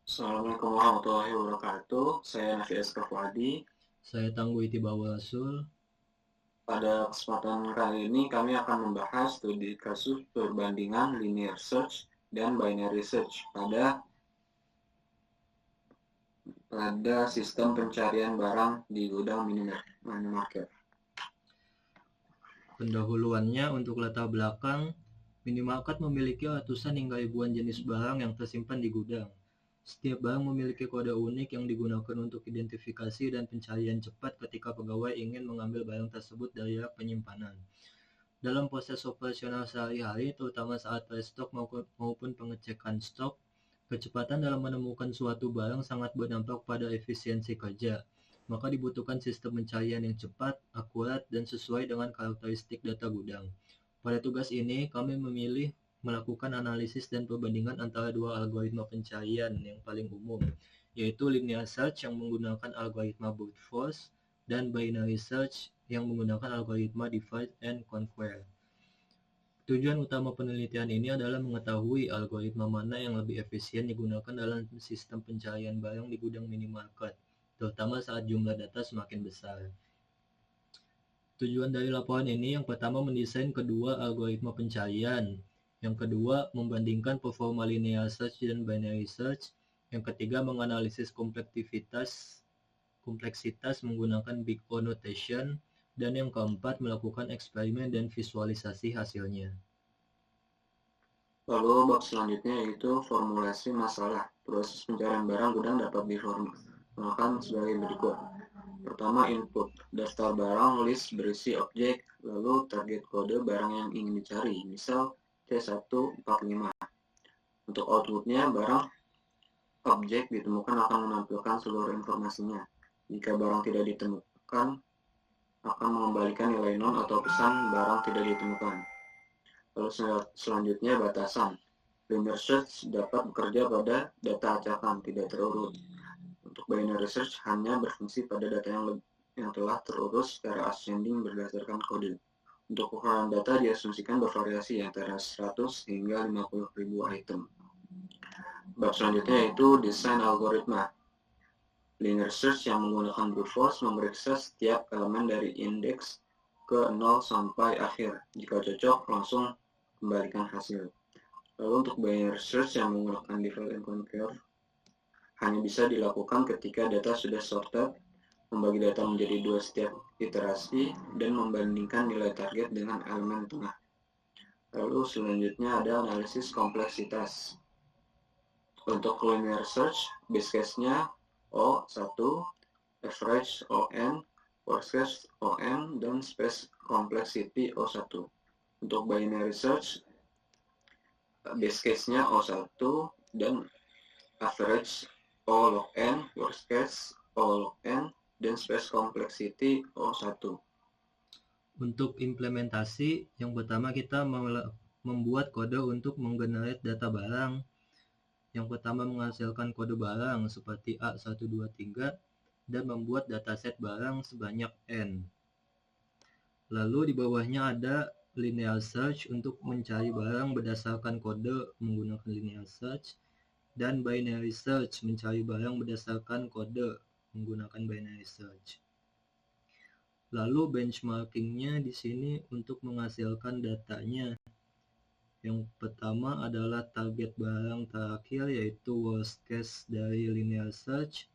Assalamualaikum warahmatullahi wabarakatuh. Saya Nafi Eskafwadi. Saya Tangguh Itibawa Rasul. Pada kesempatan kali ini kami akan membahas studi kasus perbandingan linear search dan binary search pada sistem pencarian barang di gudang minimarket. Pendahuluannya untuk latar belakang, minimarket memiliki ratusan hingga ribuan jenis barang yang tersimpan di gudang. Setiap barang memiliki kode unik yang digunakan untuk identifikasi dan pencarian cepat ketika pegawai ingin mengambil barang tersebut dari rak penyimpanan. Dalam proses operasional sehari-hari, terutama saat restock maupun pengecekan stok, kecepatan dalam menemukan suatu barang sangat berdampak pada efisiensi kerja. Maka dibutuhkan sistem pencarian yang cepat, akurat, dan sesuai dengan karakteristik data gudang. Pada tugas ini, kami memilih melakukan analisis dan perbandingan antara dua algoritma pencarian yang paling umum, yaitu linear search yang menggunakan algoritma brute force dan binary search yang menggunakan algoritma divide and conquer. Tujuan utama penelitian ini adalah mengetahui algoritma mana yang lebih efisien digunakan dalam sistem pencarian barang di gudang minimarket, terutama saat jumlah data semakin besar. Tujuan dari laporan ini yang pertama mendesain kedua algoritma pencarian, yang kedua membandingkan performa linear search dan binary search, yang ketiga menganalisis kompleksitas menggunakan Big O notation, dan yang keempat melakukan eksperimen dan visualisasi hasilnya. Lalu bab selanjutnya yaitu formulasi masalah. Proses pencarian barang gudang dapat diformulkan sebagai berikut. Pertama, input. Daftar barang list berisi objek, lalu target kode barang yang ingin dicari, misal C145. Untuk outputnya, barang objek ditemukan akan menampilkan seluruh informasinya. Jika barang tidak ditemukan, akan mengembalikan nilai non atau pesan barang tidak ditemukan. Lalu selanjutnya batasan. Linear search dapat bekerja pada data acakan, tidak terurut. Untuk binary search hanya berfungsi pada data yang telah terurus secara ascending berdasarkan kode. Untuk ukuran data diasumsikan bervariasi antara 100 hingga 50.000 item. Bab selanjutnya yaitu desain algoritma. Linear search yang menggunakan brute force memeriksa setiap elemen dari indeks ke 0 sampai akhir. Jika cocok, langsung kembalikan hasil. Lalu untuk binary search yang menggunakan divide and conquer hanya bisa dilakukan ketika data sudah sorted, membagi data menjadi dua setiap iterasi, dan membandingkan nilai target dengan elemen tengah. Lalu selanjutnya ada analisis kompleksitas. Untuk linear search, base case-nya O1, average ON, worst case ON, dan space complexity O1. Untuk binary search, base case-nya O1 dan average O log N, worst case O log N, dan space complexity O1. Untuk implementasi, yang pertama kita membuat kode untuk menggenerate data barang. Yang pertama menghasilkan kode barang seperti A123 dan membuat dataset barang sebanyak N. Lalu di bawahnya ada linear search untuk mencari barang berdasarkan kode menggunakan linear search, dan binary search mencari barang berdasarkan kode menggunakan binary search. Lalu benchmarkingnya di sini untuk menghasilkan datanya. Yang pertama adalah target barang terakhir yaitu worst case dari linear search,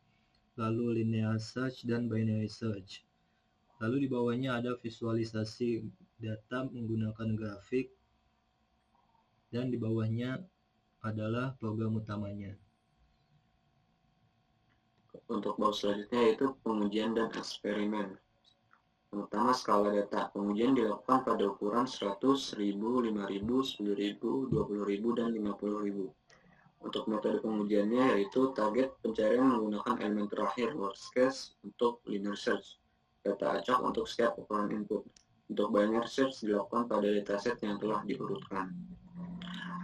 lalu linear search dan binary search. Lalu di bawahnya ada visualisasi data menggunakan grafik, dan di bawahnya adalah program utamanya. Untuk bab selanjutnya yaitu pengujian dan eksperimen. Yang pertama, skala data. Pengujian dilakukan pada ukuran 100, 1000, 5000, 10.000, 20.000, dan 50.000. Untuk metode pengujiannya yaitu target pencarian menggunakan elemen terakhir worst case untuk linear search, data acak untuk setiap ukuran input. Untuk binary search dilakukan pada dataset yang telah diurutkan.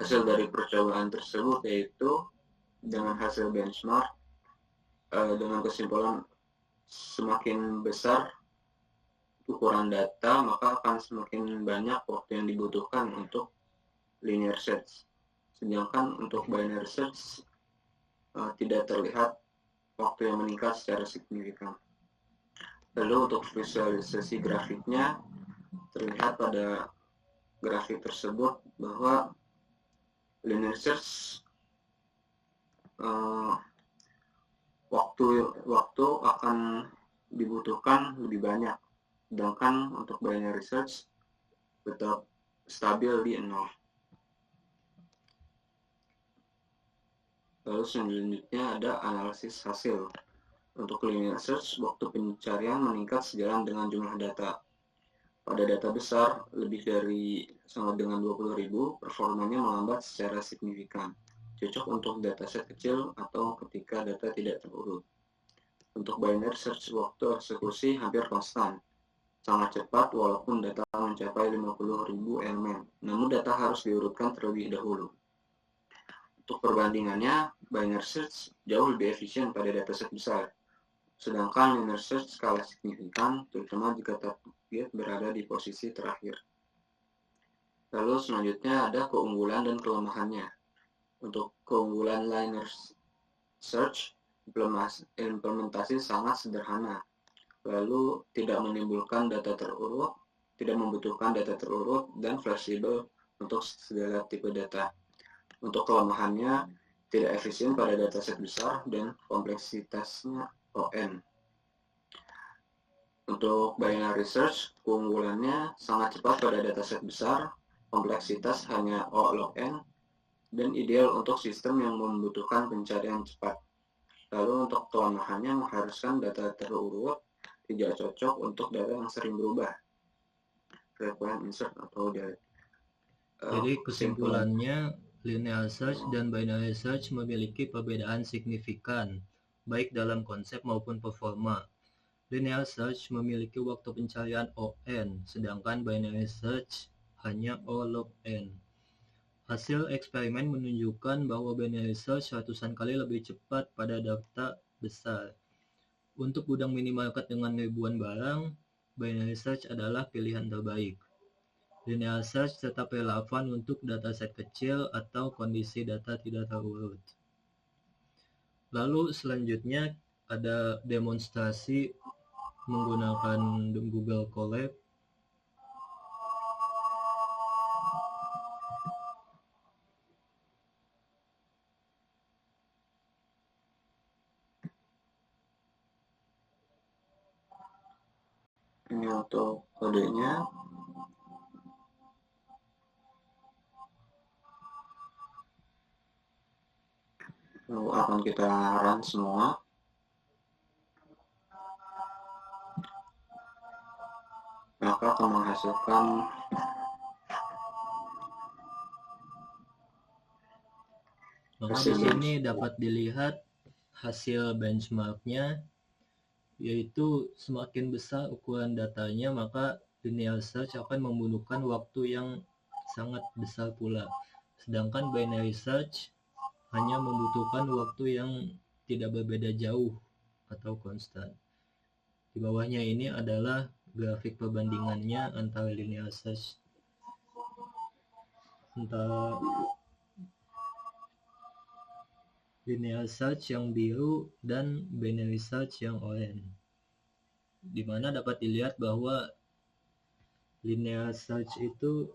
Hasil dari percobaan tersebut yaitu dengan hasil benchmark dengan kesimpulan semakin besar ukuran data maka akan semakin banyak waktu yang dibutuhkan untuk linear search. Sedangkan untuk binary search tidak terlihat waktu yang meningkat secara signifikan. Lalu untuk visualisasi grafiknya, terlihat pada grafik tersebut bahwa linear search waktu akan dibutuhkan lebih banyak, sedangkan untuk binary search tetap stabil di 0. Lalu selanjutnya ada analisis hasil. Untuk linear search, waktu pencarian meningkat sejalan dengan jumlah data. Pada data besar, lebih dari sama dengan 20.000, performanya melambat secara signifikan. Cocok untuk dataset kecil atau ketika data tidak terurut. Untuk binary search, waktu eksekusi hampir konstan. Sangat cepat walaupun data mencapai 50.000 elemen, namun data harus diurutkan terlebih dahulu. Untuk perbandingannya, binary search jauh lebih efisien pada dataset besar. Sedangkan linear search skala signifikan, terutama jika target berada di posisi terakhir. Lalu selanjutnya ada keunggulan dan kelemahannya. Untuk keunggulan linear search, implementasi sangat sederhana. Lalu tidak menimbulkan data terurut, tidak membutuhkan data terurut, dan fleksibel untuk segala tipe data. Untuk kelemahannya, tidak efisien pada dataset besar dan kompleksitasnya ON. Untuk binary search, keunggulannya sangat cepat pada dataset besar, kompleksitas hanya O log N, dan ideal untuk sistem yang membutuhkan pencarian cepat. Lalu untuk kelemahannya mengharuskan data terurut, tidak cocok untuk data yang sering berubah. Frequent insert atau delete. Jadi kesimpulannya, linear search dan binary search memiliki perbedaan signifikan, baik dalam konsep maupun performa. Linear search memiliki waktu pencarian ON, sedangkan binary search hanya O log N. Hasil eksperimen menunjukkan bahwa binary search ratusan kali lebih cepat pada data besar. Untuk gudang minimarket dengan ribuan barang, binary search adalah pilihan terbaik. Linear search tetap relevan untuk dataset kecil atau kondisi data tidak terurut. Lalu selanjutnya ada demonstrasi menggunakan Google Colab. Ini untuk kodenya. Lalu akan kita run semua. Maka akan menghasilkan Maka di sini dapat dilihat hasil benchmarknya, yaitu semakin besar ukuran datanya maka linear search akan membutuhkan waktu yang sangat besar pula. Sedangkan binary search hanya membutuhkan waktu yang tidak berbeda jauh atau konstan. Di bawahnya ini adalah grafik perbandingannya antara linear search yang biru dan binary search yang oranye. Di mana dapat dilihat bahwa linear search itu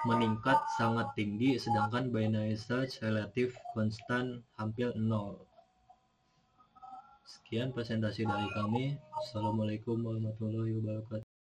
meningkat sangat tinggi, sedangkan binary search relatif konstan hampir 0. Sekian presentasi dari kami. Assalamualaikum warahmatullahi wabarakatuh.